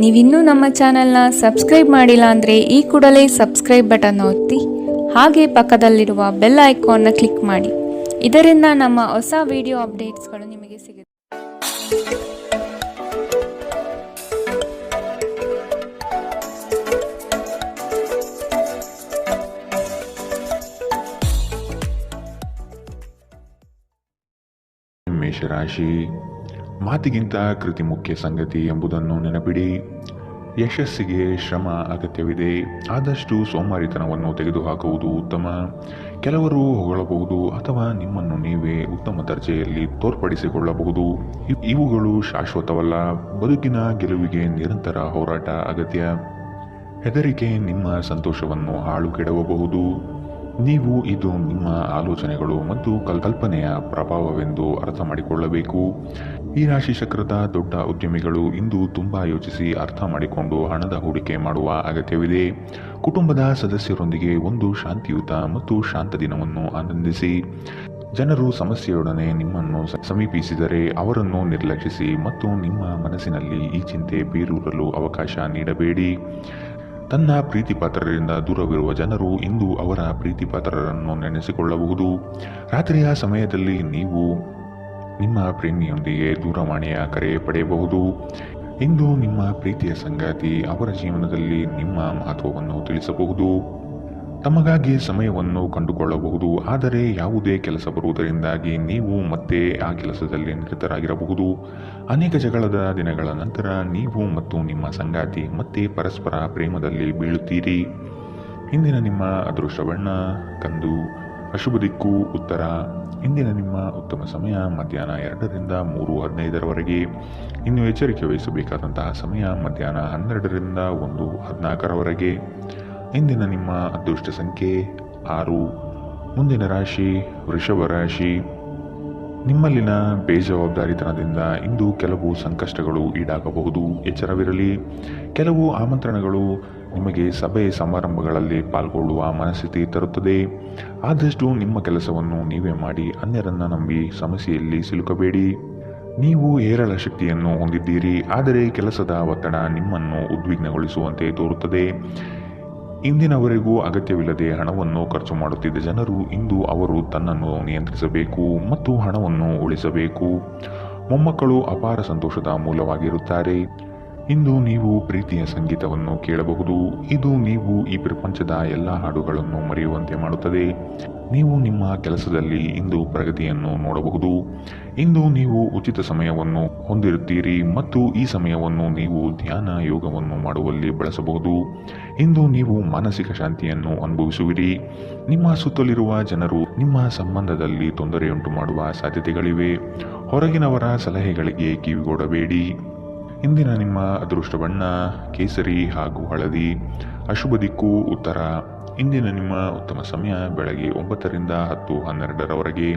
ನೀವಿನ್ನೂ ನಮ್ಮ ಚಾನೆಲ್ನ ಸಬ್ಸ್ಕ್ರೈಬ್ ಮಾಡಿಲ್ಲ ಅಂದರೆ ಈ ಕೂಡಲೇ ಸಬ್ಸ್ಕ್ರೈಬ್ ಬಟನ್ ಒತ್ತಿ ಹಾಗೆ ಪಕ್ಕದಲ್ಲಿರುವ ಬೆಲ್ ಐಕಾನ್ನ ಕ್ಲಿಕ್ ಮಾಡಿ. ಇದರಿಂದ ನಮ್ಮ ಹೊಸ ವಿಡಿಯೋ ಅಪ್ಡೇಟ್ಸ್ಗಳು ನಿಮಗೆ ಸಿಗುತ್ತೆ. ಮೇಷರಾಶಿ, ಮಾತಿಗಿಂತ ಕೃತಿ ಮುಖ್ಯ ಸಂಗತಿ ಎಂಬುದನ್ನು ನೆನಪಿಡಿ. ಯಶಸ್ಸಿಗೆ ಶ್ರಮ ಅಗತ್ಯವಿದೆ. ಆದಷ್ಟು ಸೋಮಾರಿತನವನ್ನು ತೆಗೆದುಹಾಕುವುದು ಉತ್ತಮ. ಕೆಲವರು ಹೊಗಳಬಹುದು ಅಥವಾ ನಿಮ್ಮನ್ನು ನೀವೇ ಉತ್ತಮ ದರ್ಜೆಯಲ್ಲಿ ತೋರ್ಪಡಿಸಿಕೊಳ್ಳಬಹುದು. ಇವುಗಳು ಶಾಶ್ವತವಲ್ಲ. ಬದುಕಿನ ಗೆಲುವಿಗೆ ನಿರಂತರ ಹೋರಾಟ ಅಗತ್ಯ. ಹೆದರಿಕೆ ನಿಮ್ಮ ಸಂತೋಷವನ್ನು ಹಾಳು ಕೆಡವಬಹುದು. ನೀವು ಇದು ನಿಮ್ಮ ಆಲೋಚನೆಗಳು ಮತ್ತು ಕಲ್ಪನೆಯ ಪ್ರಭಾವವೆಂದು ಅರ್ಥ ಮಾಡಿಕೊಳ್ಳಬೇಕು. ಈ ರಾಶಿ ಚಕ್ರದ ದೊಡ್ಡ ಉದ್ಯಮಿಗಳು ಇಂದು ತುಂಬಾ ಯೋಚಿಸಿ ಅರ್ಥ ಮಾಡಿಕೊಂಡು ಹಣದ ಹೂಡಿಕೆ ಮಾಡುವ ಅಗತ್ಯವಿದೆ. ಕುಟುಂಬದ ಸದಸ್ಯರೊಂದಿಗೆ ಒಂದು ಶಾಂತಿಯುತ ಮತ್ತು ಶಾಂತ ದಿನವನ್ನು ಆನಂದಿಸಿ. ಜನರು ಸಮಸ್ಯೆಯೊಡನೆ ನಿಮ್ಮನ್ನು ಸಮೀಪಿಸಿದರೆ ಅವರನ್ನು ನಿರ್ಲಕ್ಷಿಸಿ ಮತ್ತು ನಿಮ್ಮ ಮನಸ್ಸಿನಲ್ಲಿ ಈ ಚಿಂತೆ ಬೇರೂರಲು ಅವಕಾಶ ನೀಡಬೇಡಿ. ತನ್ನ ಪ್ರೀತಿಪಾತ್ರರಿಂದ ದೂರವಿರುವ ಜನರು ಇಂದು ಅವರ ಪ್ರೀತಿಪಾತ್ರರನ್ನು ನೆನೆಸಿಕೊಳ್ಳಬಹುದು. ರಾತ್ರಿಯ ಸಮಯದಲ್ಲಿ ನೀವು ನಿಮ್ಮ ಪ್ರೇಮಿಯೊಂದಿಗೆ ದೂರವಾಣಿಯ ಕರೆ ಪಡೆಯಬಹುದು. ಇಂದು ನಿಮ್ಮ ಪ್ರೀತಿಯ ಸಂಗಾತಿ ಅವರ ಜೀವನದಲ್ಲಿ ನಿಮ್ಮ ಮಹತ್ವವನ್ನು ತಿಳಿಸಬಹುದು. ತಮಗಾಗಿ ಸಮಯವನ್ನು ಕಂಡುಕೊಳ್ಳಬಹುದು. ಆದರೆ ಯಾವುದೇ ಕೆಲಸ ಬರುವುದರಿಂದಾಗಿ ನೀವು ಮತ್ತೆ ಆ ಕೆಲಸದಲ್ಲಿ ನಿರತರಾಗಿರಬಹುದು. ಅನೇಕ ಜಗಳದ ದಿನಗಳ ನಂತರ ನೀವು ಮತ್ತು ನಿಮ್ಮ ಸಂಗಾತಿ ಮತ್ತೆ ಪರಸ್ಪರ ಪ್ರೇಮದಲ್ಲಿ ಬೀಳುತ್ತೀರಿ. ಇಂದಿನ ನಿಮ್ಮ ಅದೃಷ್ಟ ಬಣ್ಣ ಕಂದು, ಅಶುಭ ದಿಕ್ಕು ಉತ್ತರ. ಇಂದಿನ ನಿಮ್ಮ ಉತ್ತಮ ಸಮಯ ಮಧ್ಯಾಹ್ನ 2ರಿಂದ 3:15ರವರೆಗೆ. ಇನ್ನು ಎಚ್ಚರಿಕೆ ವಹಿಸಬೇಕಾದಂತಹ ಸಮಯ ಮಧ್ಯಾಹ್ನ 12ರಿಂದ 1:14ರವರೆಗೆ. ಇಂದಿನ ನಿಮ್ಮ ಅದೃಷ್ಟ ಸಂಖ್ಯೆ 6. ಮುಂದಿನ ರಾಶಿ ವೃಷಭ ರಾಶಿ. ನಿಮ್ಮಲ್ಲಿನ ಬೇಜವಾಬ್ದಾರಿತನದಿಂದ ಇಂದು ಕೆಲವು ಸಂಕಷ್ಟಗಳು ಈಡಾಗಬಹುದು. ಎಚ್ಚರವಿರಲಿ. ಕೆಲವು ಆಮಂತ್ರಣಗಳು ನಿಮಗೆ ಸಭೆ ಸಮಾರಂಭಗಳಲ್ಲಿ ಪಾಲ್ಗೊಳ್ಳುವ ಮನಸ್ಥಿತಿ ತರುತ್ತದೆ. ಆದಷ್ಟು ನಿಮ್ಮ ಕೆಲಸವನ್ನು ನೀವೇ ಮಾಡಿ ಅನ್ಯರನ್ನ ನಂಬಿ ಸಮಸ್ಯೆಯಲ್ಲಿ ಸಿಲುಕಬೇಡಿ. ನೀವು ಹೇರಳ ಶಕ್ತಿಯನ್ನು ಹೊಂದಿದ್ದೀರಿ, ಆದರೆ ಕೆಲಸದ ಒತ್ತಡ ನಿಮ್ಮನ್ನು ಉದ್ವಿಗ್ನಗೊಳಿಸುವಂತೆ ತೋರುತ್ತದೆ. ಇಂದಿನವರೆಗೂ ಅಗತ್ಯವಿಲ್ಲದೆ ಹಣವನ್ನು ಖರ್ಚು ಮಾಡುತ್ತಿದ್ದ ಜನರು ಇಂದು ಅವರು ತನ್ನನ್ನು ನಿಯಂತ್ರಿಸಬೇಕು ಮತ್ತು ಹಣವನ್ನು ಉಳಿಸಬೇಕು. ಮೊಮ್ಮಕ್ಕಳು ಅಪಾರ ಸಂತೋಷದ ಮೂಲವಾಗಿರುತ್ತಾರೆ. ಇಂದು ನೀವು ಪ್ರೀತಿಯ ಸಂಗೀತವನ್ನು ಕೇಳಬಹುದು. ಇದು ನೀವು ಈ ಪ್ರಪಂಚದ ಎಲ್ಲ ಹಾಡುಗಳನ್ನು ಮರೆಯುವಂತೆ ಮಾಡುತ್ತದೆ. ನೀವು ನಿಮ್ಮ ಕೆಲಸದಲ್ಲಿ ಇಂದು ಪ್ರಗತಿಯನ್ನು ನೋಡಬಹುದು. ಇಂದು ನೀವು ಉಚಿತ ಸಮಯವನ್ನು ಹೊಂದಿರುತ್ತೀರಿ ಮತ್ತು ಈ ಸಮಯವನ್ನು ನೀವು ಧ್ಯಾನ ಯೋಗವನ್ನು ಮಾಡುವಲ್ಲಿ ಬಳಸಬಹುದು. ಇಂದು ನೀವು ಮಾನಸಿಕ ಶಾಂತಿಯನ್ನು ಅನುಭವಿಸುವಿರಿ. ನಿಮ್ಮ ಸುತ್ತಲಿರುವ ಜನರು ನಿಮ್ಮ ಸಂಬಂಧದಲ್ಲಿ ತೊಂದರೆಯುಂಟು ಮಾಡುವ ಸಾಧ್ಯತೆಗಳಿವೆ. ಹೊರಗಿನವರ ಸಲಹೆಗಳಿಗೆ ಕಿವಿಗೊಡಬೇಡಿ. ಇಂದಿನ ನಿಮ್ಮ ಅದೃಷ್ಟ ಬಣ್ಣ ಕೇಸರಿ ಹಾಗೂ ಹಳದಿ, ಅಶುಭ ದಿಕ್ಕು ಉತ್ತರ. ಇಂದಿನ ನಿಮ್ಮ ಉತ್ತಮ ಸಮಯ ಬೆಳಗ್ಗೆ 9ರಿಂದ 10:12ರವರೆಗೆ.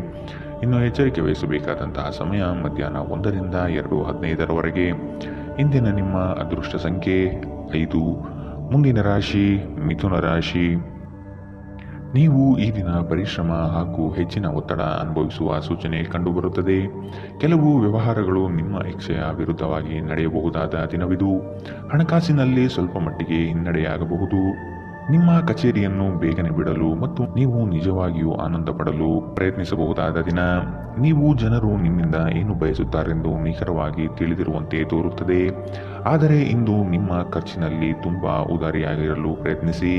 ಇನ್ನು ಎಚ್ಚರಿಕೆ ವಹಿಸಬೇಕಾದಂತಹ ಸಮಯ ಮಧ್ಯಾಹ್ನ 1ರಿಂದ 2:15ರವರೆಗೆ. ಇಂದಿನ ನಿಮ್ಮ ಅದೃಷ್ಟ ಸಂಖ್ಯೆ 5. ಮುಂದಿನ ರಾಶಿ ಮಿಥುನ ರಾಶಿ. ನೀವು ಈ ದಿನ ಪರಿಶ್ರಮ ಹಾಗೂ ಹೆಚ್ಚಿನ ಒತ್ತಡ ಅನುಭವಿಸುವ ಸೂಚನೆ ಕಂಡುಬರುತ್ತದೆ. ಕೆಲವು ವ್ಯವಹಾರಗಳು ನಿಮ್ಮ ಇಚ್ಛೆಯ ವಿರುದ್ಧವಾಗಿ ನಡೆಯಬಹುದಾದ ದಿನವಿದು. ಹಣಕಾಸಿನಲ್ಲಿ ಸ್ವಲ್ಪ ಮಟ್ಟಿಗೆ ಹಿನ್ನಡೆಯಾಗಬಹುದು. ನಿಮ್ಮ ಕಚೇರಿಯನ್ನು ಬೇಗನೆ ಬಿಡಲು ಮತ್ತು ನೀವು ನಿಜವಾಗಿಯೂ ಆನಂದ ಪಡಲು ಪ್ರಯತ್ನಿಸಬಹುದಾದ ದಿನ. ನೀವು ಜನರು ನಿಮ್ಮಿಂದ ಏನು ಬಯಸುತ್ತಾರೆಂದು ನಿಖರವಾಗಿ ತಿಳಿದಿರುವಂತೆ ತೋರುತ್ತದೆ. ಆದರೆ ಇಂದು ನಿಮ್ಮ ಖರ್ಚಿನಲ್ಲಿ ತುಂಬಾ ಉದಾರಿಯಾಗಿರಲು ಪ್ರಯತ್ನಿಸಿ.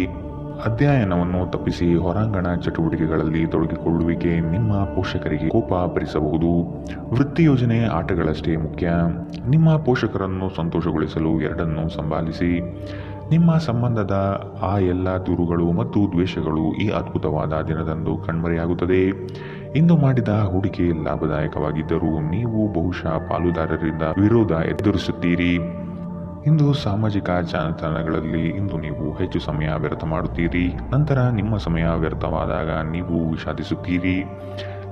ಅಧ್ಯಯನವನ್ನು ತಪ್ಪಿಸಿ ಹೊರಾಂಗಣ ಚಟುವಟಿಕೆಗಳಲ್ಲಿ ತೊಡಗಿಕೊಳ್ಳುವಿಕೆ ನಿಮ್ಮ ಪೋಷಕರಿಗೆ ಕೋಪ ಭರಿಸಬಹುದು. ವೃತ್ತಿ ಯೋಜನೆ ಆಟಗಳಷ್ಟೇ ಮುಖ್ಯ. ನಿಮ್ಮ ಪೋಷಕರನ್ನು ಸಂತೋಷಗೊಳಿಸಲು ಎರಡನ್ನೂ ಸಂಭಾಲಿಸಿ. ನಿಮ್ಮ ಸಂಬಂಧದ ಆ ಎಲ್ಲ ದೂರುಗಳು ಮತ್ತು ದ್ವೇಷಗಳು ಈ ಅದ್ಭುತವಾದ ದಿನದಂದು ಕಣ್ಮರೆಯಾಗುತ್ತದೆ. ಇಂದು ಮಾಡಿದ ಹೂಡಿಕೆ ಲಾಭದಾಯಕವಾಗಿದ್ದರೂ ನೀವು ಬಹುಶಃ ಪಾಲುದಾರರಿಂದ ವಿರೋಧ ಎದುರಿಸುತ್ತೀರಿ. ಇಂದು ಸಾಮಾಜಿಕ ಜಾಲತಾಣಗಳಲ್ಲಿ ಇಂದು ನೀವು ಹೆಚ್ಚು ಸಮಯ ವ್ಯರ್ಥ ಮಾಡುತ್ತೀರಿ. ನಂತರ ನಿಮ್ಮ ಸಮಯ ವ್ಯರ್ಥವಾದಾಗ ನೀವು ವಿಷಾದಿಸುತ್ತೀರಿ.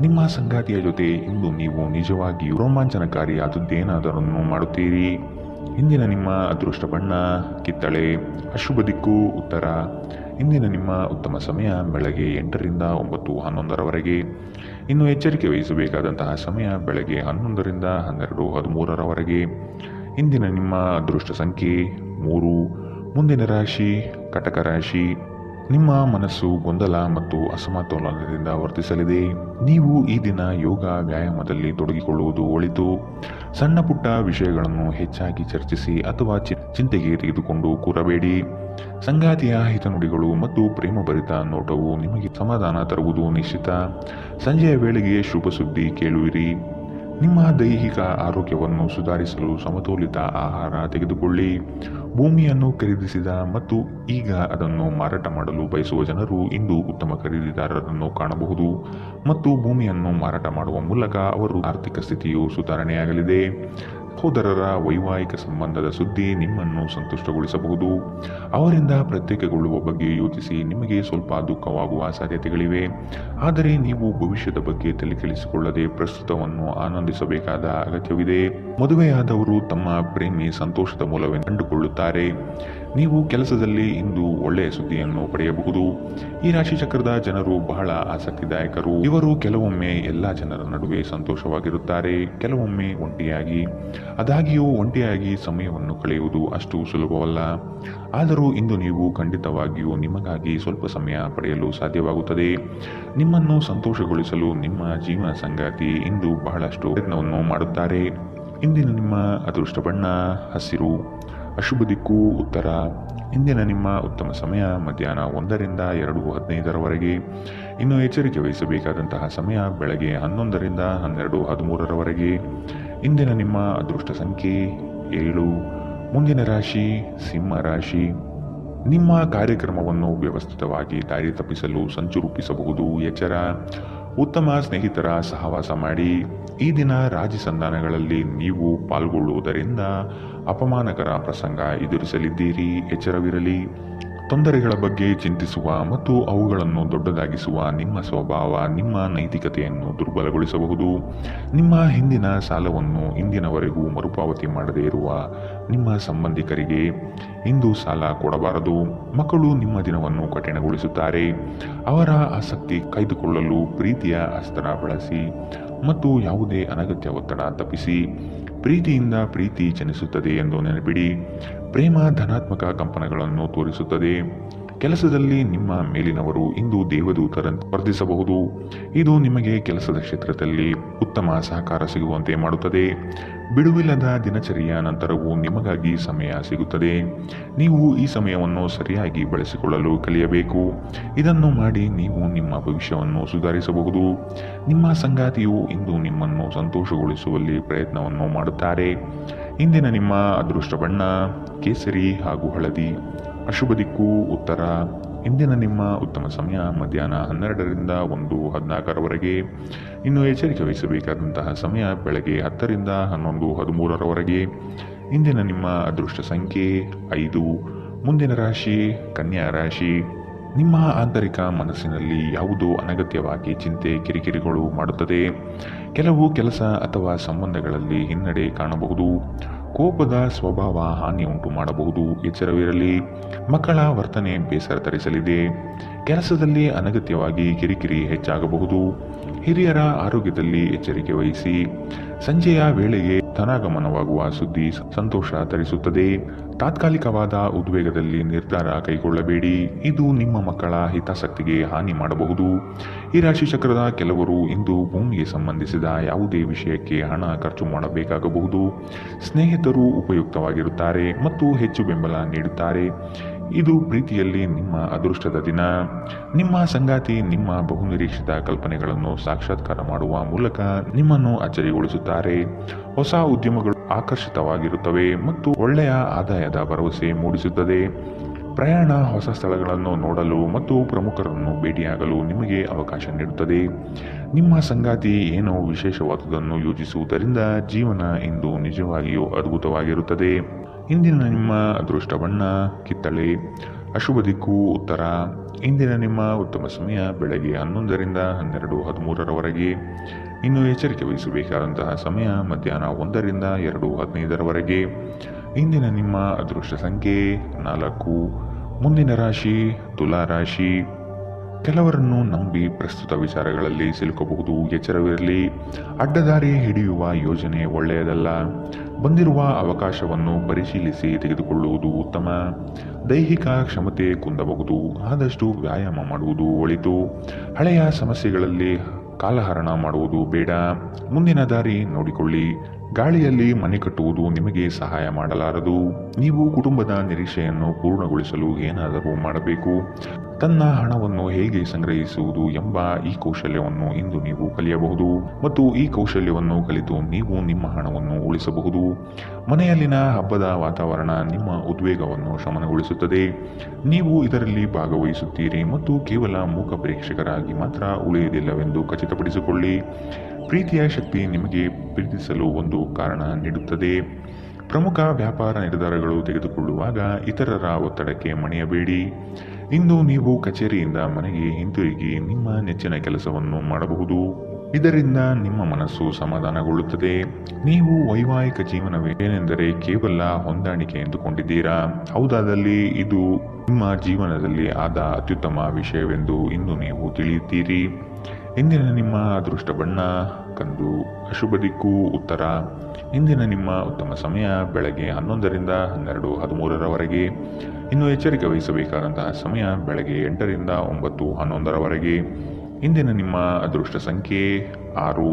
ನಿಮ್ಮ ಸಂಗಾತಿಯ ಜೊತೆ ಇಂದು ನೀವು ನಿಜವಾಗಿಯೂ ರೋಮಾಂಚನಕಾರಿಯಾದದ್ದೇನಾದರನ್ನು ಮಾಡುತ್ತೀರಿ. ಇಂದಿನ ನಿಮ್ಮ ಅದೃಷ್ಟ ಬಣ್ಣ ಕಿತ್ತಳೆ, ಅಶುಭ ದಿಕ್ಕು ಉತ್ತರ. ಇಂದಿನ ನಿಮ್ಮ ಉತ್ತಮ ಸಮಯ ಬೆಳಗ್ಗೆ 8ರಿಂದ 9:11ರವರೆಗೆ. ಇನ್ನು ಎಚ್ಚರಿಕೆ ವಹಿಸಬೇಕಾದಂತಹ ಸಮಯ ಬೆಳಗ್ಗೆ 11ರಿಂದ 12:13ರವರೆಗೆ. ಇಂದಿನ ನಿಮ್ಮ ಅದೃಷ್ಟ ಸಂಖ್ಯೆ 3. ಮುಂದಿನ ರಾಶಿ ಕಟಕ ರಾಶಿ. ನಿಮ್ಮ ಮನಸ್ಸು ಗೊಂದಲ ಮತ್ತು ಅಸಮತೋಲನದಿಂದ ವರ್ತಿಸಲಿದೆ. ನೀವು ಈ ದಿನ ಯೋಗ ವ್ಯಾಯಾಮದಲ್ಲಿ ತೊಡಗಿಕೊಳ್ಳುವುದು ಒಳಿತು. ಸಣ್ಣ ಪುಟ್ಟ ವಿಷಯಗಳನ್ನು ಹೆಚ್ಚಾಗಿ ಚರ್ಚಿಸಿ ಅಥವಾ ಚಿಂತೆಗೆ ತೆಗೆದುಕೊಂಡು ಕೂರಬೇಡಿ. ಸಂಗಾತಿಯ ಹಿತನುಡಿಗಳು ಮತ್ತು ಪ್ರೇಮಭರಿತ ನೋಟವು ನಿಮಗೆ ಸಮಾಧಾನ ತರುವುದು ನಿಶ್ಚಿತ. ಸಂಜೆಯ ವೇಳೆಗೆ ಶುಭ ಸುದ್ದಿ ಕೇಳುವಿರಿ. ನಿಮ್ಮ ದೈಹಿಕ ಆರೋಗ್ಯವನ್ನು ಸುಧಾರಿಸಲು ಸಮತೋಲಿತ ಆಹಾರ ತೆಗೆದುಕೊಳ್ಳಿ. ಭೂಮಿಯನ್ನು ಖರೀದಿಸಿದ ಮತ್ತು ಈಗ ಅದನ್ನು ಮಾರಾಟ ಮಾಡಲು ಬಯಸುವ ಜನರು ಇಂದು ಉತ್ತಮ ಖರೀದಿದಾರರನ್ನು ಕಾಣಬಹುದು ಮತ್ತು ಭೂಮಿಯನ್ನು ಮಾರಾಟ ಮಾಡುವ ಮೂಲಕ ಅವರ ಆರ್ಥಿಕ ಸ್ಥಿತಿಯು ಸುಧಾರಣೆಯಾಗಲಿದೆ. ಸಹೋದರರ ವೈವಾಹಿಕ ಸಂಬಂಧದ ಸುದ್ದಿ ನಿಮ್ಮನ್ನು ಸಂತುಷ್ಟಗೊಳಿಸಬಹುದು. ಅವರಿಂದ ಪ್ರತ್ಯೇಕಗೊಳ್ಳುವ ಬಗ್ಗೆ ಯೋಚಿಸಿ ನಿಮಗೆ ಸ್ವಲ್ಪ ದುಃಖವಾಗುವ ಸಾಧ್ಯತೆಗಳಿವೆ. ಆದರೆ ನೀವು ಭವಿಷ್ಯದ ಬಗ್ಗೆ ತಲೆಕೆಡಿಸಿಕೊಳ್ಳದೆ ಪ್ರಸ್ತುತವನ್ನು ಆನಂದಿಸಬೇಕಾದ ಅಗತ್ಯವಿದೆ. ಮದುವೆಯಾದವರು ತಮ್ಮ ಪ್ರೇಮಿ ಸಂತೋಷದ ಮೂಲವೆಂದು ಕಂಡುಕೊಳ್ಳುತ್ತಾರೆ. ನೀವು ಕೆಲಸದಲ್ಲಿ ಇಂದು ಒಳ್ಳೆಯ ಸುದ್ದಿಯನ್ನು ಪಡೆಯಬಹುದು. ಈ ರಾಶಿ ಚಕ್ರದ ಜನರು ಬಹಳ ಆಸಕ್ತಿದಾಯಕರು. ಇವರು ಕೆಲವೊಮ್ಮೆ ಎಲ್ಲ ಜನರ ನಡುವೆ ಸಂತೋಷವಾಗಿರುತ್ತಾರೆ, ಕೆಲವೊಮ್ಮೆ ಒಂಟಿಯಾಗಿ. ಆದಾಗ್ಯೂ ಒಂಟಿಯಾಗಿ ಸಮಯವನ್ನು ಕಳೆಯುವುದು ಅಷ್ಟು ಸುಲಭವಲ್ಲ. ಆದರೂ ಇಂದು ನೀವು ಖಂಡಿತವಾಗಿಯೂ ನಿಮಗಾಗಿ ಸ್ವಲ್ಪ ಸಮಯ ಪಡೆಯಲು ಸಾಧ್ಯವಾಗುತ್ತದೆ. ನಿಮ್ಮನ್ನು ಸಂತೋಷಗೊಳಿಸಲು ನಿಮ್ಮ ಜೀವನ ಸಂಗಾತಿ ಇಂದು ಬಹಳಷ್ಟು ಪ್ರಯತ್ನವನ್ನು ಮಾಡುತ್ತಾರೆ. ಇಂದಿನ ನಿಮ್ಮ ಅದೃಷ್ಟ ಬಣ್ಣ ಹಸಿರು. ಅಶುಭ ದಿಕ್ಕು ಉತ್ತರ. ಇಂದಿನ ನಿಮ್ಮ ಉತ್ತಮ ಸಮಯ ಮಧ್ಯಾಹ್ನ 1ರಿಂದ 2:15 ಇನ್ನು ಎಚ್ಚರಿಕೆ ವಹಿಸಬೇಕಾದಂತಹ ಸಮಯ ಬೆಳಗ್ಗೆ 11ರಿಂದ 12:13 ಇಂದಿನ ನಿಮ್ಮ ಅದೃಷ್ಟ ಸಂಖ್ಯೆ 7. ಮುಂದಿನ ರಾಶಿ ಸಿಂಹ ರಾಶಿ. ನಿಮ್ಮ ಕಾರ್ಯಕ್ರಮವನ್ನು ವ್ಯವಸ್ಥಿತವಾಗಿ ದಾರಿ ತಪ್ಪಿಸಲು ಸಂಚು ರೂಪಿಸಬಹುದು. ಎಚ್ಚರ. ಉತ್ತಮ ಸ್ನೇಹಿತರ ಸಹವಾಸ ಮಾಡಿ. ಈ ದಿನ ರಾಜಿ ಸಂಧಾನಗಳಲ್ಲಿ ನೀವು ಪಾಲ್ಗೊಳ್ಳುವುದರಿಂದ ಅಪಮಾನಕರ ಪ್ರಸಂಗ ಎದುರಿಸಲಿದ್ದೀರಿ. ಎಚ್ಚರವಿರಲಿ. ತೊಂದರೆಗಳ ಬಗ್ಗೆ ಚಿಂತಿಸುವ ಮತ್ತು ಅವುಗಳನ್ನು ದೊಡ್ಡದಾಗಿಸುವ ನಿಮ್ಮ ಸ್ವಭಾವ ನಿಮ್ಮ ನೈತಿಕತೆಯನ್ನು ದುರ್ಬಲಗೊಳಿಸಬಹುದು. ನಿಮ್ಮ ಹಿಂದಿನ ಸಾಲವನ್ನು ಇಂದಿನವರೆಗೂ ಮರುಪಾವತಿ ಮಾಡದೇ ಇರುವ ನಿಮ್ಮ ಸಂಬಂಧಿಕರಿಗೆ ಇಂದು ಸಾಲ ಕೊಡಬಾರದು. ಮಕ್ಕಳು ನಿಮ್ಮ ದಿನವನ್ನು ಕಠಿಣಗೊಳಿಸುತ್ತಾರೆ. ಅವರ ಆಸಕ್ತಿ ಕಾಯ್ದುಕೊಳ್ಳಲು ಪ್ರೀತಿಯ ಅಸ್ತ್ರ ಬಳಸಿ ಮತ್ತು ಯಾವುದೇ ಅನಗತ್ಯ ಒತ್ತಡ ತಪ್ಪಿಸಿ. ಪ್ರೀತಿಯಿಂದ ಪ್ರೀತಿ ಜನಿಸುತ್ತದೆ ಎಂದು ನೆನಪಿಡಿ. ಪ್ರೇಮ ಧನಾತ್ಮಕ ಕಂಪನಗಳನ್ನು ತೋರಿಸುತ್ತದೆ. ಕೆಲಸದಲ್ಲಿ ನಿಮ್ಮ ಮೇಲಿನವರು ಇಂದು ದೇವದೂತರಂತೆ ವರ್ತಿಸಬಹುದು. ಇದು ನಿಮಗೆ ಕೆಲಸದ ಕ್ಷೇತ್ರದಲ್ಲಿ ಉತ್ತಮ ಸಹಕಾರ ಸಿಗುವಂತೆ ಮಾಡುತ್ತದೆ. ಬಿಡುವಿಲ್ಲದ ದಿನಚರಿಯ ನಂತರವೂ ನಿಮಗಾಗಿ ಸಮಯ ಸಿಗುತ್ತದೆ. ನೀವು ಈ ಸಮಯವನ್ನು ಸರಿಯಾಗಿ ಬಳಸಿಕೊಳ್ಳಲು ಕಲಿಯಬೇಕು. ಇದನ್ನು ಮಾಡಿ ನೀವು ನಿಮ್ಮ ಭವಿಷ್ಯವನ್ನು ಸುಧಾರಿಸಬಹುದು. ನಿಮ್ಮ ಸಂಗಾತಿಯು ಇಂದು ನಿಮ್ಮನ್ನು ಸಂತೋಷಗೊಳಿಸುವಲ್ಲಿ ಪ್ರಯತ್ನವನ್ನು ಮಾಡುತ್ತಾರೆ. ಇಂದಿನ ನಿಮ್ಮ ಅದೃಷ್ಟ ಬಣ್ಣ ಕೇಸರಿ ಹಾಗೂ ಹಳದಿ. ಅಶುಭ ದಿಕ್ಕು ಉತ್ತರ. ಇಂದಿನ ನಿಮ್ಮ ಉತ್ತಮ ಸಮಯ ಮಧ್ಯಾಹ್ನ 12ರಿಂದ 1:14 ಇನ್ನು ಎಚ್ಚರಿಕೆ ವಹಿಸಬೇಕಾದಂತಹ ಸಮಯ ಬೆಳಗ್ಗೆ 10ರಿಂದ 11:13 ಇಂದಿನ ನಿಮ್ಮ ಅದೃಷ್ಟ ಸಂಖ್ಯೆ 5. ಮುಂದಿನ ರಾಶಿ ಕನ್ಯಾ ರಾಶಿ. ನಿಮ್ಮ ಆಂತರಿಕ ಮನಸ್ಸಿನಲ್ಲಿ ಯಾವುದೋ ಅನಗತ್ಯವಾಗಿ ಚಿಂತೆ ಕಿರಿಕಿರಿಗಳು ಮಾಡುತ್ತದೆ. ಕೆಲವು ಕೆಲಸ ಅಥವಾ ಸಂಬಂಧಗಳಲ್ಲಿ ಹಿನ್ನಡೆ ಕಾಣಬಹುದು. ಕೋಪದ ಸ್ವಭಾವ ಹಾನಿ ಉಂಟು ಮಾಡಬಹುದು. ಎಚ್ಚರವಿರಲಿ. ಮಕ್ಕಳ ವರ್ತನೆ ಬೇಸರ ತರಿಸಲಿದೆ. ಕೆಲಸದಲ್ಲಿ ಅನಗತ್ಯವಾಗಿ ಕಿರಿಕಿರಿ ಹೆಚ್ಚಾಗಬಹುದು. ಹಿರಿಯರ ಆರೋಗ್ಯದಲ್ಲಿ ಎಚ್ಚರಿಕೆ ವಹಿಸಿ. ಸಂಜೆಯ ವೇಳೆಗೆ ಧನಾಗಮನವಾಗುವ ಸುದ್ದಿ ಸಂತೋಷ ತರಿಸುತ್ತದೆ. ತಾತ್ಕಾಲಿಕವಾದ ಉದ್ವೇಗದಲ್ಲಿ ನಿರ್ಧಾರ ಕೈಗೊಳ್ಳಬೇಡಿ. ಇದು ನಿಮ್ಮ ಮಕ್ಕಳ ಹಿತಾಸಕ್ತಿಗೆ ಹಾನಿ ಮಾಡಬಹುದು. ಈ ರಾಶಿ ಚಕ್ರದ ಕೆಲವರು ಇಂದು ಭೂಮಿಗೆ ಸಂಬಂಧಿಸಿದ ಯಾವುದೇ ವಿಷಯಕ್ಕೆ ಹಣ ಖರ್ಚು ಮಾಡಬೇಕಾಗಬಹುದು. ಸ್ನೇಹಿತರು ಉಪಯುಕ್ತವಾಗಿರುತ್ತಾರೆ ಮತ್ತು ಹೆಚ್ಚು ಬೆಂಬಲ ನೀಡುತ್ತಾರೆ. ಇದು ಪ್ರೀತಿಯಲ್ಲಿ ನಿಮ್ಮ ಅದೃಷ್ಟದ ದಿನ. ನಿಮ್ಮ ಸಂಗಾತಿ ನಿಮ್ಮ ಬಹುನಿರೀಕ್ಷಿತ ಕಲ್ಪನೆಗಳನ್ನು ಸಾಕ್ಷಾತ್ಕಾರ ಮಾಡುವ ಮೂಲಕ ನಿಮ್ಮನ್ನು ಅಚ್ಚರಿಗೊಳಿಸುತ್ತಾರೆ. ಹೊಸ ಉದ್ಯಮಗಳು ಆಕರ್ಷಿತವಾಗಿರುತ್ತವೆ ಮತ್ತು ಒಳ್ಳೆಯ ಆದಾಯದ ಭರವಸೆ ಮೂಡಿಸುತ್ತದೆ. ಪ್ರಯಾಣ ಹೊಸ ಸ್ಥಳಗಳನ್ನು ನೋಡಲು ಮತ್ತು ಪ್ರಮುಖರನ್ನು ಭೇಟಿಯಾಗಲು ನಿಮಗೆ ಅವಕಾಶ ನೀಡುತ್ತದೆ. ನಿಮ್ಮ ಸಂಗಾತಿ ಏನೋ ವಿಶೇಷವಾದುದನ್ನು ಯೋಚಿಸುವುದರಿಂದ ಜೀವನ ಇಂದು ನಿಜವಾಗಿಯೂ ಅದ್ಭುತವಾಗಿರುತ್ತದೆ. ಇಂದಿನ ನಿಮ್ಮ ಅದೃಷ್ಟ ಬಣ್ಣ ಕಿತ್ತಳೆ. ಅಶುಭ ದಿಕ್ಕು ಉತ್ತರ. ಇಂದಿನ ನಿಮ್ಮ ಉತ್ತಮ ಸಮಯ ಬೆಳಗ್ಗೆ 11ರಿಂದ 12:13 ಇನ್ನು ಎಚ್ಚರಿಕೆ ವಹಿಸಬೇಕಾದಂತಹ ಸಮಯ ಮಧ್ಯಾಹ್ನ 1ರಿಂದ 2:15 ಇಂದಿನ ನಿಮ್ಮ ಅದೃಷ್ಟ ಸಂಖ್ಯೆ 4. ಮುಂದಿನ ರಾಶಿ ತುಲಾ ರಾಶಿ. ಕೆಲವರನ್ನು ನಂಬಿ ಪ್ರಸ್ತುತ ವಿಚಾರಗಳಲ್ಲಿ ಸಿಲುಕಬಹುದು. ಎಚ್ಚರವಿರಲಿ, ಅಡ್ಡದಾರಿ ಹಿಡಿಯುವ ಯೋಜನೆ ಒಳ್ಳೆಯದಲ್ಲ. ಬಂದಿರುವ ಅವಕಾಶವನ್ನು ಪರಿಶೀಲಿಸಿ ತೆಗೆದುಕೊಳ್ಳುವುದು ಉತ್ತಮ. ದೈಹಿಕ ಕ್ಷಮತೆ ಕುಂದಬಹುದು, ಆದಷ್ಟು ವ್ಯಾಯಾಮ ಮಾಡುವುದು ಒಳಿತು. ಹಳೆಯ ಸಮಸ್ಯೆಗಳಲ್ಲಿ ಕಾಲಹರಣ ಮಾಡುವುದು ಬೇಡ. ಮುಂದಿನ ದಾರಿ ನೋಡಿಕೊಳ್ಳಿ. ಗಾಳಿಯಲ್ಲಿ ಮನೆ ಕಟ್ಟುವುದು ನಿಮಗೆ ಸಹಾಯ ಮಾಡಲಾರದು. ನೀವು ಕುಟುಂಬದ ನಿರೀಕ್ಷೆಯನ್ನು ಪೂರ್ಣಗೊಳಿಸಲು ಏನಾದರೂ ಮಾಡಬೇಕು. ತನ್ನ ಹಣವನ್ನು ಹೇಗೆ ಸಂಗ್ರಹಿಸುವುದು ಎಂಬ ಈ ಕೌಶಲ್ಯವನ್ನು ಇಂದು ನೀವು ಕಲಿಯಬಹುದು ಮತ್ತು ಈ ಕೌಶಲ್ಯವನ್ನು ಕಲಿತು ನೀವು ನಿಮ್ಮ ಹಣವನ್ನು ಉಳಿಸಬಹುದು. ಮನೆಯಲ್ಲಿನ ಹಬ್ಬದ ವಾತಾವರಣ ನಿಮ್ಮ ಉದ್ವೇಗವನ್ನು ಶಮನಗೊಳಿಸುತ್ತದೆ. ನೀವು ಇದರಲ್ಲಿ ಭಾಗವಹಿಸುತ್ತೀರಿ ಮತ್ತು ಕೇವಲ ಮೂಕ ಪ್ರೇಕ್ಷಕರಾಗಿ ಮಾತ್ರ ಉಳಿಯುವುದಿಲ್ಲವೆಂದು ಖಚಿತಪಡಿಸಿಕೊಳ್ಳಿ. ಪ್ರೀತಿಯ ಶಕ್ತಿ ನಿಮಗೆ ಪ್ರೀತಿಸಲು ಒಂದು ಕಾರಣ ನೀಡುತ್ತದೆ. ಪ್ರಮುಖ ವ್ಯಾಪಾರ ನಿರ್ಧಾರಗಳು ತೆಗೆದುಕೊಳ್ಳುವಾಗ ಇತರರ ಒತ್ತಡಕ್ಕೆ ಮಣಿಯಬೇಡಿ. ಇಂದು ನೀವು ಕಚೇರಿಯಿಂದ ಮನೆಗೆ ಹಿಂತಿರುಗಿ ನಿಮ್ಮ ನೆಚ್ಚಿನ ಕೆಲಸವನ್ನು ಮಾಡಬಹುದು. ಇದರಿಂದ ನಿಮ್ಮ ಮನಸ್ಸು ಸಮಾಧಾನಗೊಳ್ಳುತ್ತದೆ. ನೀವು ವೈವಾಹಿಕ ಜೀವನವೇನೆಂದರೆ ಕೇವಲ ಹೊಂದಾಣಿಕೆ ಎಂದುಕೊಂಡಿದ್ದೀರಾ. ಹೌದಾದಲ್ಲಿ ಇದು ನಿಮ್ಮ ಜೀವನದಲ್ಲಿ ಆದ ಅತ್ಯುತ್ತಮ ವಿಷಯವೆಂದು ಇಂದು ನೀವು ತಿಳಿಯುತ್ತೀರಿ. ಇಂದಿನ ನಿಮ್ಮ ಅದೃಷ್ಟ ಬಣ್ಣ ಕಂದು, ಅಶುಭ ದಿಕ್ಕು ಉತ್ತರ. ಇಂದಿನ ನಿಮ್ಮ ಉತ್ತಮ ಸಮಯ ಬೆಳಗ್ಗೆ 11ರಿಂದ 12:13ರವರೆಗೆ. ಇನ್ನು ಎಚ್ಚರಿಕೆ ವಹಿಸಬೇಕಾದಂತಹ ಸಮಯ ಬೆಳಗ್ಗೆ 8ರಿಂದ 9:11ರವರೆಗೆ. ಇಂದಿನ ನಿಮ್ಮ ಅದೃಷ್ಟ ಸಂಖ್ಯೆ 6.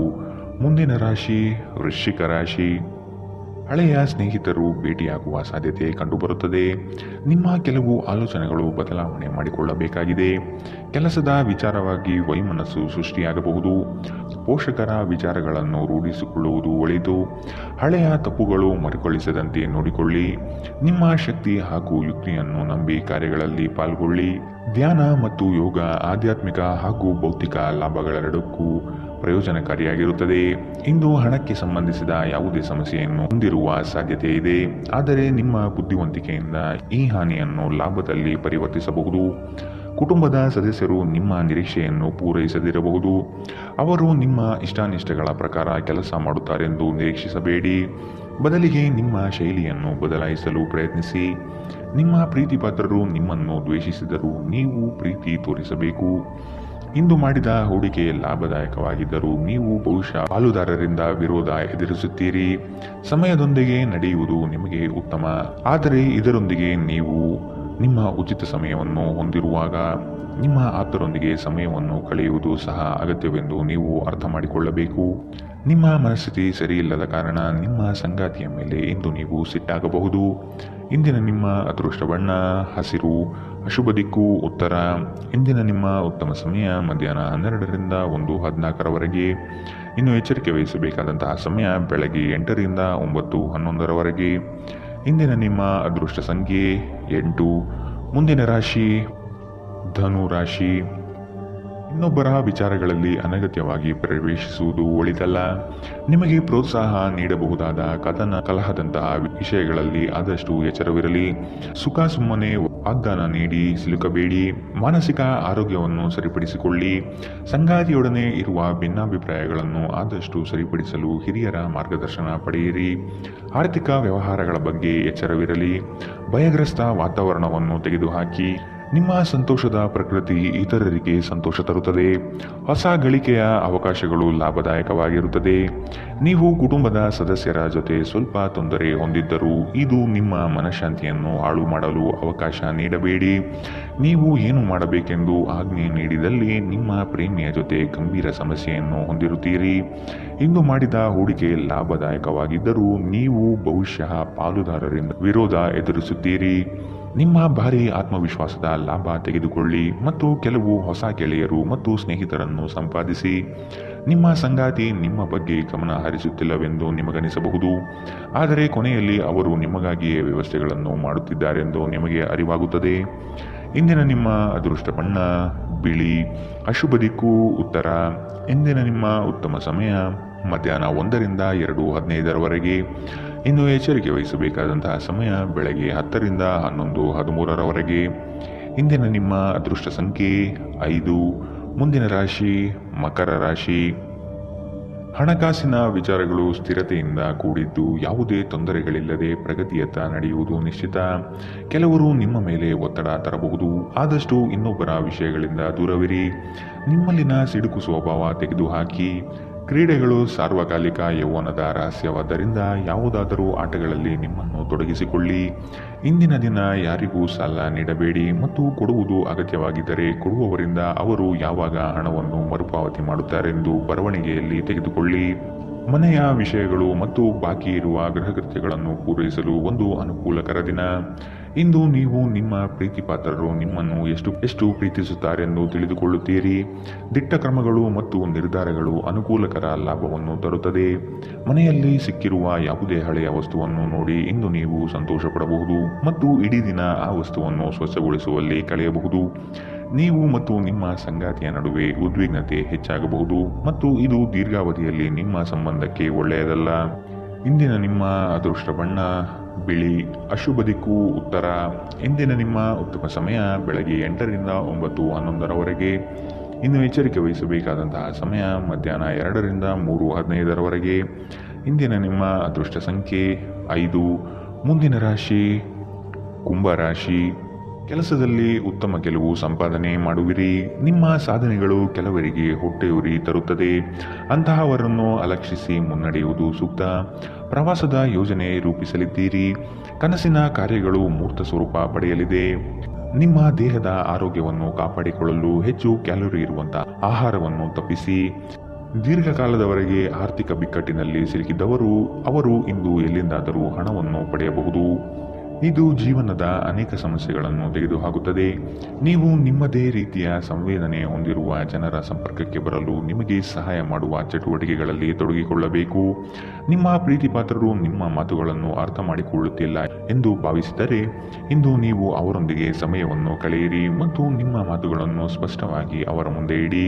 ಮುಂದಿನ ರಾಶಿ ವೃಶ್ಚಿಕ ರಾಶಿ. ಹಳೆಯ ಸ್ನೇಹಿತರು ಭೇಟಿಯಾಗುವ ಸಾಧ್ಯತೆ ಕಂಡುಬರುತ್ತದೆ. ನಿಮ್ಮ ಕೆಲವು ಆಲೋಚನೆಗಳು ಬದಲಾವಣೆ ಮಾಡಿಕೊಳ್ಳಬೇಕಾಗಿದೆ. ಕೆಲಸದ ವಿಚಾರವಾಗಿ ವೈಮನಸ್ಸು ಸೃಷ್ಟಿಯಾಗಬಹುದು. ಪೋಷಕರ ವಿಚಾರಗಳನ್ನು ರೂಢಿಸಿಕೊಳ್ಳುವುದು ಒಳಿತು. ಹಳೆಯ ತಪ್ಪುಗಳು ಮರುಕಳಿಸದಂತೆ ನೋಡಿಕೊಳ್ಳಿ. ನಿಮ್ಮ ಶಕ್ತಿ ಹಾಗೂ ಯುಕ್ತಿಯನ್ನು ನಂಬಿ ಕಾರ್ಯಗಳಲ್ಲಿ ಪಾಲ್ಗೊಳ್ಳಿ. ಧ್ಯಾನ ಮತ್ತು ಯೋಗ ಆಧ್ಯಾತ್ಮಿಕ ಹಾಗೂ ಭೌತಿಕ ಲಾಭಗಳೆರಡಕ್ಕೂ ಪ್ರಯೋಜನಕಾರಿಯಾಗಿರುತ್ತದೆ. ಇಂದು ಹಣಕ್ಕೆ ಸಂಬಂಧಿಸಿದ ಯಾವುದೇ ಸಮಸ್ಯೆಯನ್ನು ಹೊಂದಿರುವ ಸಾಧ್ಯತೆ ಇದೆ. ಆದರೆ ನಿಮ್ಮ ಬುದ್ಧಿವಂತಿಕೆಯಿಂದ ಈ ಹಾನಿಯನ್ನು ಲಾಭದಲ್ಲಿ ಪರಿವರ್ತಿಸಬಹುದು. ಕುಟುಂಬದ ಸದಸ್ಯರು ನಿಮ್ಮ ನಿರೀಕ್ಷೆಯನ್ನು ಪೂರೈಸದಿರಬಹುದು. ಅವರು ನಿಮ್ಮ ಇಷ್ಟಾನಿಷ್ಟಗಳ ಪ್ರಕಾರ ಕೆಲಸ ಮಾಡುತ್ತಾರೆಂದು ನಿರೀಕ್ಷಿಸಬೇಡಿ. ಬದಲಿಗೆ ನಿಮ್ಮ ಶೈಲಿಯನ್ನು ಬದಲಾಯಿಸಲು ಪ್ರಯತ್ನಿಸಿ. ನಿಮ್ಮ ಪ್ರೀತಿಪಾತ್ರರು ನಿಮ್ಮನ್ನು ದ್ವೇಷಿಸಿದರೂ ನೀವು ಪ್ರೀತಿ ತೋರಿಸಬೇಕು. ಇಂದು ಮಾಡಿದ ಹೂಡಿಕೆ ಲಾಭದಾಯಕವಾಗಿದ್ದರೂ ನೀವು ಬಹುಶಃ ಪಾಲುದಾರರಿಂದ ವಿರೋಧ ಎದುರಿಸುತ್ತೀರಿ. ಸಮಯದೊಂದಿಗೆ ನಡೆಯುವುದು ನಿಮಗೆ ಉತ್ತಮ, ಆದರೆ ಇದರೊಂದಿಗೆ ನೀವು ನಿಮ್ಮ ಉಚಿತ ಸಮಯವನ್ನು ಹೊಂದಿರುವಾಗ ನಿಮ್ಮ ಆಪ್ತರೊಂದಿಗೆ ಸಮಯವನ್ನು ಕಳೆಯುವುದು ಸಹ ಅಗತ್ಯವೆಂದು ನೀವು ಅರ್ಥ ಮಾಡಿಕೊಳ್ಳಬೇಕು. ನಿಮ್ಮ ಮನಸ್ಥಿತಿ ಸರಿಯಿಲ್ಲದ ಕಾರಣ ನಿಮ್ಮ ಸಂಗಾತಿಯ ಮೇಲೆ ಇಂದು ನೀವು ಸಿಟ್ಟಾಗಬಹುದು. ಇಂದಿನ ನಿಮ್ಮ ಅದೃಷ್ಟ ಬಣ್ಣ ಹಸಿರು, ಅಶುಭ ದಿಕ್ಕು ಉತ್ತರ. ಇಂದಿನ ನಿಮ್ಮ ಉತ್ತಮ ಸಮಯ ಮಧ್ಯಾಹ್ನ 12ರಿಂದ 1:14ರವರೆಗೆ. ಇನ್ನು ಎಚ್ಚರಿಕೆ ವಹಿಸಬೇಕಾದಂತಹ ಸಮಯ ಬೆಳಗ್ಗೆ 8ರಿಂದ 9:11ರವರೆಗೆ. ಇಂದಿನ ನಿಮ್ಮ ಅದೃಷ್ಟ ಸಂಖ್ಯೆ 8. ಮುಂದಿನ ರಾಶಿ ಧನು ರಾಶಿ. ಇನ್ನೊಬ್ಬರ ವಿಚಾರಗಳಲ್ಲಿ ಅನಗತ್ಯವಾಗಿ ಪ್ರವೇಶಿಸುವುದು ಒಳಿತಲ್ಲ. ನಿಮಗೆ ಪ್ರೋತ್ಸಾಹ ನೀಡಬಹುದಾದ ಕಥನ ಕಲಹದಂತಹ ವಿಷಯಗಳಲ್ಲಿ ಆದಷ್ಟು ಎಚ್ಚರವಿರಲಿ. ಸುಖ ಸುಮ್ಮನೆ ವಾಗ್ದಾನ ನೀಡಿ ಸಿಲುಕಬೇಡಿ. ಮಾನಸಿಕ ಆರೋಗ್ಯವನ್ನು ಸರಿಪಡಿಸಿಕೊಳ್ಳಿ. ಸಂಗಾತಿಯೊಡನೆ ಇರುವ ಭಿನ್ನಾಭಿಪ್ರಾಯಗಳನ್ನು ಆದಷ್ಟು ಸರಿಪಡಿಸಲು ಹಿರಿಯರ ಮಾರ್ಗದರ್ಶನ ಪಡೆಯಿರಿ. ಆರ್ಥಿಕ ವ್ಯವಹಾರಗಳ ಬಗ್ಗೆ ಎಚ್ಚರವಿರಲಿ. ಭಯಗ್ರಸ್ತ ವಾತಾವರಣವನ್ನು ತೆಗೆದುಹಾಕಿ. ನಿಮ್ಮ ಸಂತೋಷದ ಪ್ರಕೃತಿ ಇತರರಿಗೆ ಸಂತೋಷ ತರುತ್ತದೆ. ಹೊಸ ಗಳಿಕೆಯ ಅವಕಾಶಗಳು ಲಾಭದಾಯಕವಾಗಿರುತ್ತದೆ. ನೀವು ಕುಟುಂಬದ ಸದಸ್ಯರ ಜೊತೆ ಸ್ವಲ್ಪ ತೊಂದರೆ ಹೊಂದಿದ್ದರೂ ಇದು ನಿಮ್ಮ ಮನಃಶಾಂತಿಯನ್ನು ಹಾಳು ಮಾಡಲು ಅವಕಾಶ ನೀಡಬೇಡಿ. ನೀವು ಏನು ಮಾಡಬೇಕೆಂದು ಆಜ್ಞೆ ನೀಡಿದಲ್ಲಿ ನಿಮ್ಮ ಪ್ರೇಮಿಯ ಜೊತೆ ಗಂಭೀರ ಸಮಸ್ಯೆಯನ್ನು ಹೊಂದಿರುತ್ತೀರಿ. ಇಂದು ಮಾಡಿದ ಹೂಡಿಕೆ ಲಾಭದಾಯಕವಾಗಿದ್ದರೂ ನೀವು ಬಹುಶಃ ಪಾಲುದಾರರಿಂದ ವಿರೋಧ ಎದುರಿಸುತ್ತೀರಿ. ನಿಮ್ಮ ಭಾರೀ ಆತ್ಮವಿಶ್ವಾಸದ ಲಾಭ ತೆಗೆದುಕೊಳ್ಳಿ ಮತ್ತು ಕೆಲವು ಹೊಸ ಗೆಳೆಯರು ಮತ್ತು ಸ್ನೇಹಿತರನ್ನು ಸಂಪಾದಿಸಿ. ನಿಮ್ಮ ಸಂಗಾತಿ ನಿಮ್ಮ ಬಗ್ಗೆ ಗಮನ ಹರಿಸುತ್ತಿಲ್ಲವೆಂದು ನಿಮಗನಿಸಬಹುದು, ಆದರೆ ಕೊನೆಯಲ್ಲಿ ಅವರು ನಿಮಗಾಗಿಯೇ ವ್ಯವಸ್ಥೆಗಳನ್ನು ಮಾಡುತ್ತಿದ್ದಾರೆಂದು ನಿಮಗೆ ಅರಿವಾಗುತ್ತದೆ. ಇಂದಿನ ನಿಮ್ಮ ಅದೃಷ್ಟ ಬಣ್ಣ ಬಿಳಿ, ಅಶುಭ ದಿಕ್ಕು ಉತ್ತರ. ಇಂದಿನ ನಿಮ್ಮ ಉತ್ತಮ ಸಮಯ ಮಧ್ಯಾಹ್ನ 1ರಿಂದ 2:15ರವರೆಗೆ. ಇನ್ನು ಎಚ್ಚರಿಕೆ ವಹಿಸಬೇಕಾದಂತಹ ಸಮಯ ಬೆಳಗ್ಗೆ 10ರಿಂದ 11:13ರವರೆಗೆ. ಇಂದಿನ ನಿಮ್ಮ ಅದೃಷ್ಟ ಸಂಖ್ಯೆ 5. ಮುಂದಿನ ರಾಶಿ ಮಕರ ರಾಶಿ. ಹಣಕಾಸಿನ ವಿಚಾರಗಳು ಸ್ಥಿರತೆಯಿಂದ ಕೂಡಿದ್ದು ಯಾವುದೇ ತೊಂದರೆಗಳಿಲ್ಲದೆ ಪ್ರಗತಿಯತ್ತ ನಡೆಯುವುದು ನಿಶ್ಚಿತ. ಕೆಲವರು ನಿಮ್ಮ ಮೇಲೆ ಒತ್ತಡ ತರಬಹುದು, ಆದಷ್ಟು ಇನ್ನೊಬ್ಬರ ವಿಷಯಗಳಿಂದ ದೂರವಿರಿ. ನಿಮ್ಮಲ್ಲಿನ ಸಿಡುಕು ಸ್ವಭಾವ ತೆಗೆದುಹಾಕಿ. ಕ್ರೀಡೆಗಳು ಸಾರ್ವಕಾಲಿಕ ಯೌವನದ ರಹಸ್ಯವಾದ್ದರಿಂದ ಯಾವುದಾದರೂ ಆಟಗಳಲ್ಲಿ ನಿಮ್ಮನ್ನು ತೊಡಗಿಸಿಕೊಳ್ಳಿ. ಇಂದಿನ ದಿನ ಯಾರಿಗೂ ಸಾಲ ನೀಡಬೇಡಿ ಮತ್ತು ಕೊಡುವುದು ಅಗತ್ಯವಾಗಿದ್ದರೆ ಕೊಡುವವರಿಂದ ಅವರು ಯಾವಾಗ ಹಣವನ್ನು ಮರುಪಾವತಿ ಮಾಡುತ್ತಾರೆಂದು ಬರವಣಿಗೆಯಲ್ಲಿ ತೆಗೆದುಕೊಳ್ಳಿ. ಮನೆಯ ವಿಷಯಗಳು ಮತ್ತು ಬಾಕಿ ಇರುವ ಗೃಹಕೃತ್ಯಗಳನ್ನು ಪೂರೈಸಲು ಒಂದು ಅನುಕೂಲಕರ ದಿನ. ಇಂದು ನೀವು ನಿಮ್ಮ ಪ್ರೀತಿಪಾತ್ರರು ನಿಮ್ಮನ್ನು ಎಷ್ಟು ಪ್ರೀತಿಸುತ್ತಾರೆಂದು ತಿಳಿದುಕೊಳ್ಳುತ್ತೀರಿ. ದಿಟ್ಟ ಕ್ರಮಗಳು ಮತ್ತು ನಿರ್ಧಾರಗಳು ಅನುಕೂಲಕರ ಲಾಭವನ್ನು ತರುತ್ತದೆ. ಮನೆಯಲ್ಲಿ ಸಿಕ್ಕಿರುವ ಯಾವುದೇ ಹಳೆಯ ವಸ್ತುವನ್ನು ನೋಡಿ ಇಂದು ನೀವು ಸಂತೋಷಪಡಬಹುದು ಮತ್ತು ಇಡೀ ದಿನ ಆ ವಸ್ತುವನ್ನು ಸ್ವಚ್ಛಗೊಳಿಸುವಲ್ಲಿ ಕಳೆಯಬಹುದು. ನೀವು ಮತ್ತು ನಿಮ್ಮ ಸಂಗಾತಿಯ ನಡುವೆ ಉದ್ವಿಗ್ನತೆ ಹೆಚ್ಚಾಗಬಹುದು ಮತ್ತು ಇದು ದೀರ್ಘಾವಧಿಯಲ್ಲಿ ನಿಮ್ಮ ಸಂಬಂಧಕ್ಕೆ ಒಳ್ಳೆಯದಲ್ಲ. ಇಂದಿನ ನಿಮ್ಮ ಅದೃಷ್ಟ ಬಣ್ಣ ಬಿಳಿ, ಅಶುಭ ದಿಕ್ಕು ಉತ್ತರ. ಇಂದಿನ ನಿಮ್ಮ ಉತ್ತಮ ಸಮಯ ಬೆಳಗ್ಗೆ 8ರಿಂದ 9:11ರವರೆಗೆ. ಇನ್ನು ಎಚ್ಚರಿಕೆ ವಹಿಸಬೇಕಾದಂತಹ ಸಮಯ ಮಧ್ಯಾಹ್ನ 2ರಿಂದ 3:15ರವರೆಗೆ. ಇಂದಿನ ನಿಮ್ಮ ಅದೃಷ್ಟ ಸಂಖ್ಯೆ 5. ಮುಂದಿನ ರಾಶಿ ಕುಂಭರಾಶಿ. ಕೆಲಸದಲ್ಲಿ ಉತ್ತಮ ಗೆಲುವು ಸಂಪಾದನೆ ಮಾಡುವಿರಿ. ನಿಮ್ಮ ಸಾಧನೆಗಳು ಕೆಲವರಿಗೆ ಹೊಟ್ಟೆಯುರಿ ತರುತ್ತದೆ. ಅಂತಹವರನ್ನು ಅಲಕ್ಷಿಸಿ ಮುನ್ನಡೆಯುವುದು ಸೂಕ್ತ. ಪ್ರವಾಸದ ಯೋಜನೆ ರೂಪಿಸಲಿದ್ದೀರಿ. ಕನಸಿನ ಕಾರ್ಯಗಳು ಮೂರ್ತ ಸ್ವರೂಪ ಪಡೆಯಲಿದೆ. ನಿಮ್ಮ ದೇಹದ ಆರೋಗ್ಯವನ್ನು ಕಾಪಾಡಿಕೊಳ್ಳಲು ಹೆಚ್ಚು ಕ್ಯಾಲೋರಿ ಇರುವಂತಹ ಆಹಾರವನ್ನು ತಪ್ಪಿಸಿ. ದೀರ್ಘಕಾಲದವರೆಗೆ ಆರ್ಥಿಕ ಬಿಕ್ಕಟ್ಟಿನಲ್ಲಿ ಸಿಲುಕಿದ್ದವರು ಅವರು ಇಂದು ಎಲ್ಲಿಂದಾದರೂ ಹಣವನ್ನು ಪಡೆಯಬಹುದು. ಇದು ಜೀವನದ ಅನೇಕ ಸಮಸ್ಯೆಗಳನ್ನು ತೆಗೆದುಹಾಕುತ್ತದೆ. ನೀವು ನಿಮ್ಮದೇ ರೀತಿಯ ಸಂವೇದನೆ ಹೊಂದಿರುವ ಜನರ ಸಂಪರ್ಕಕ್ಕೆ ಬರಲು ನಿಮಗೆ ಸಹಾಯ ಮಾಡುವ ಚಟುವಟಿಕೆಗಳಲ್ಲಿ ತೊಡಗಿಕೊಳ್ಳಬೇಕು. ನಿಮ್ಮ ಪ್ರೀತಿಪಾತ್ರರು ನಿಮ್ಮ ಮಾತುಗಳನ್ನು ಅರ್ಥ ಮಾಡಿಕೊಳ್ಳುತ್ತಿಲ್ಲ ಎಂದು ಭಾವಿಸಿದರೆ ಇಂದು ನೀವು ಅವರೊಂದಿಗೆ ಸಮಯವನ್ನು ಕಳೆಯಿರಿ ಮತ್ತು ನಿಮ್ಮ ಮಾತುಗಳನ್ನು ಸ್ಪಷ್ಟವಾಗಿ ಅವರ ಮುಂದೆ ಇಡಿ.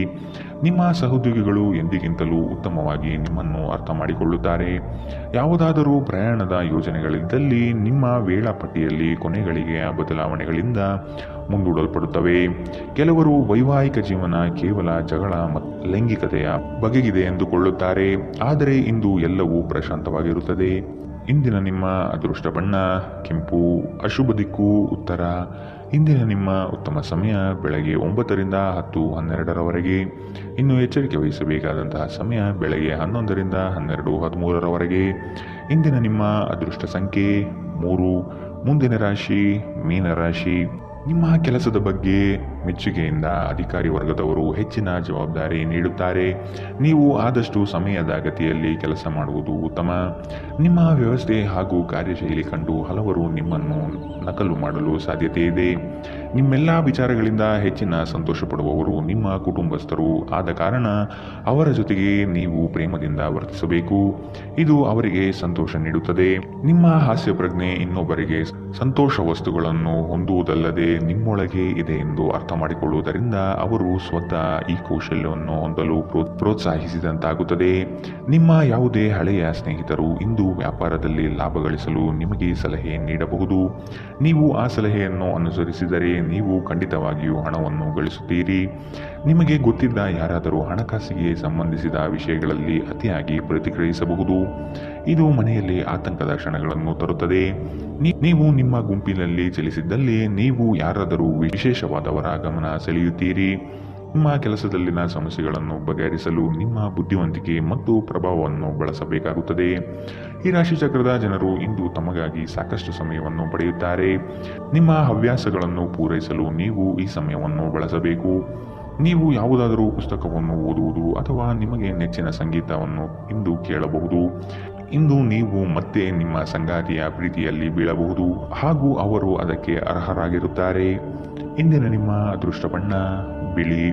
ನಿಮ್ಮ ಸಹೋದ್ಯೋಗಿಗಳು ಎಂದಿಗಿಂತಲೂ ಉತ್ತಮವಾಗಿ ನಿಮ್ಮನ್ನು ಅರ್ಥ ಮಾಡಿಕೊಳ್ಳುತ್ತಾರೆ. ಯಾವುದಾದರೂ ಪ್ರಯಾಣದ ಯೋಜನೆಗಳಿದ್ದಲ್ಲಿ ನಿಮ್ಮ ವೇಳಾಪಟ್ಟಿಯಲ್ಲಿ ಕೊನೆಗಳಿಗೆಯ ಬದಲಾವಣೆಗಳಿಂದ ಮುಂದೂಡಲ್ಪಡುತ್ತವೆ. ಕೆಲವರು ವೈವಾಹಿಕ ಜೀವನ ಕೇವಲ ಜಗಳ ಮತ್ತು ಲೈಂಗಿಕತೆಯ ಬಗೆಗಿದೆ ಎಂದುಕೊಳ್ಳುತ್ತಾರೆ, ಆದರೆ ಇಂದು ಎಲ್ಲವೂ ಪ್ರಶಾಂತವಾಗಿರುತ್ತದೆ. ಇಂದಿನ ನಿಮ್ಮ ಅದೃಷ್ಟ ಬಣ್ಣ ಕೆಂಪು, ಅಶುಭ ದಿಕ್ಕು ಉತ್ತರ. ಇಂದಿನ ನಿಮ್ಮ ಉತ್ತಮ ಸಮಯ ಬೆಳಗ್ಗೆ 9ರಿಂದ 10:12ರವರೆಗೆ. ಇನ್ನು ಎಚ್ಚರಿಕೆ ವಹಿಸಬೇಕಾದಂತಹ ಸಮಯ ಬೆಳಗ್ಗೆ 11ರಿಂದ 12:13ರವರೆಗೆ. ಇಂದಿನ ನಿಮ್ಮ ಅದೃಷ್ಟ ಸಂಖ್ಯೆ 3. ಮುಂದಿನ ರಾಶಿ ಮೀನರಾಶಿ. ನಿಮ್ಮ ಕೆಲಸದ ಬಗ್ಗೆ ಮೆಚ್ಚುಗೆಯಿಂದ ಅಧಿಕಾರಿ ವರ್ಗದವರು ಹೆಚ್ಚಿನ ಜವಾಬ್ದಾರಿ ನೀಡುತ್ತಾರೆ. ನೀವು ಆದಷ್ಟು ಸಮಯದ ಗತಿಯಲ್ಲಿ ಕೆಲಸ ಮಾಡುವುದು ಉತ್ತಮ. ನಿಮ್ಮ ವ್ಯವಸ್ಥೆ ಹಾಗೂ ಕಾರ್ಯಶೈಲಿ ಕಂಡು ಹಲವರು ನಿಮ್ಮನ್ನು ನಕಲು ಮಾಡಲು ಸಾಧ್ಯತೆ ಇದೆ. ನಿಮ್ಮೆಲ್ಲ ವಿಚಾರಗಳಿಂದ ಹೆಚ್ಚಿನ ಸಂತೋಷ ಪಡುವವರು ನಿಮ್ಮ ಕುಟುಂಬಸ್ಥರು ಆದ ಕಾರಣ ಅವರ ಜೊತೆಗೆ ನೀವು ಪ್ರೇಮದಿಂದ ವರ್ತಿಸಬೇಕು. ಇದು ಅವರಿಗೆ ಸಂತೋಷ ನೀಡುತ್ತದೆ. ನಿಮ್ಮ ಹಾಸ್ಯ ಪ್ರಜ್ಞೆ ಇನ್ನೊಬ್ಬರಿಗೆ ಸಂತೋಷ ವಸ್ತುಗಳನ್ನು ಹೊಂದುವುದಲ್ಲದೆ ನಿಮ್ಮೊಳಗೆ ಇದೆ ಎಂದು ಅರ್ಥ ಮಾಡಿಕೊಳ್ಳುವುದರಿಂದ ಅವರು ಸ್ವತಃ ಈ ಕೌಶಲ್ಯವನ್ನು ಹೊಂದಲು ಪ್ರೋತ್ಸಾಹಿಸಿದಂತಾಗುತ್ತದೆ. ನಿಮ್ಮ ಯಾವುದೇ ಹಳೆಯ ಸ್ನೇಹಿತರು ಇಂದು ವ್ಯಾಪಾರದಲ್ಲಿ ಲಾಭ ಗಳಿಸಲು ನಿಮಗೆ ಸಲಹೆ ನೀಡಬಹುದು. ನೀವು ಆ ಸಲಹೆಯನ್ನು ಅನುಸರಿಸಿದರೆ ನೀವು ಖಂಡಿತವಾಗಿಯೂ ಹಣವನ್ನು ಗಳಿಸುತ್ತೀರಿ. ನಿಮಗೆ ಗೊತ್ತಿದ್ದ ಯಾರಾದರೂ ಹಣಕಾಸಿಗೆ ಸಂಬಂಧಿಸಿದ ವಿಷಯಗಳಲ್ಲಿ ಅತಿಯಾಗಿ ಪ್ರತಿಕ್ರಿಯಿಸಬಹುದು. ಇದು ಮನೆಯಲ್ಲಿ ಆತಂಕದ ಕ್ಷಣಗಳನ್ನು ತರುತ್ತದೆ. ನೀವು ನಿಮ್ಮ ಗುಂಪಿನಲ್ಲಿ ಚಲಿಸಿದ್ದಲ್ಲಿ ನೀವು ಯಾರಾದರೂ ವಿಶೇಷವಾದವರ ಗಮನ ಸೆಳೆಯುತ್ತೀರಿ. ನಿಮ್ಮ ಕೆಲಸದಲ್ಲಿನ ಸಮಸ್ಯೆಗಳನ್ನು ಬಗೆಹರಿಸಲು ನಿಮ್ಮ ಬುದ್ಧಿವಂತಿಕೆ ಮತ್ತು ಪ್ರಭಾವವನ್ನು ಬಳಸಬೇಕಾಗುತ್ತದೆ. ಈ ರಾಶಿ ಚಕ್ರದ ಜನರು ಇಂದು ತಮಗಾಗಿ ಸಾಕಷ್ಟು ಸಮಯವನ್ನು ಪಡೆಯುತ್ತಾರೆ. ನಿಮ್ಮ ಹವ್ಯಾಸಗಳನ್ನು ಪೂರೈಸಲು ನೀವು ಈ ಸಮಯವನ್ನು ಬಳಸಬೇಕು. ನೀವು ಯಾವುದಾದರೂ ಪುಸ್ತಕವನ್ನು ಓದುವುದು ಅಥವಾ ನಿಮಗೆ ನೆಚ್ಚಿನ ಸಂಗೀತವನ್ನು ಇಂದು ಕೇಳಬಹುದು. ಇಂದು ನೀವು ಮತ್ತೆ ನಿಮ್ಮ ಸಂಗಾತಿಯ ಪ್ರೀತಿಯಲ್ಲಿ ಬೀಳಬಹುದು ಹಾಗೂ ಅವರು ಅದಕ್ಕೆ ಅರ್ಹರಾಗಿರುತ್ತಾರೆ. ಇಂದಿನ ನಿಮ್ಮ ಅದೃಷ್ಟ ಬಣ್ಣ ಬಿಳಿ,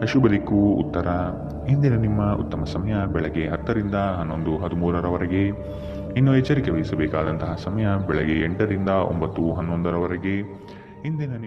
ಅಶುಭ ದಿಕ್ಕು ಉತ್ತರ. ಇಂದಿನ ನಿಮ್ಮ ಉತ್ತಮ ಸಮಯ ಬೆಳಗ್ಗೆ 10ರಿಂದ 11:13ರವರೆಗೆ. ಇನ್ನು ಎಚ್ಚರಿಕೆ ವಹಿಸಬೇಕಾದಂತಹ ಸಮಯ ಬೆಳಗ್ಗೆ 8ರಿಂದ 9:11ರವರೆಗೆ. ಇಂದಿನ ನಿಮ್ಮ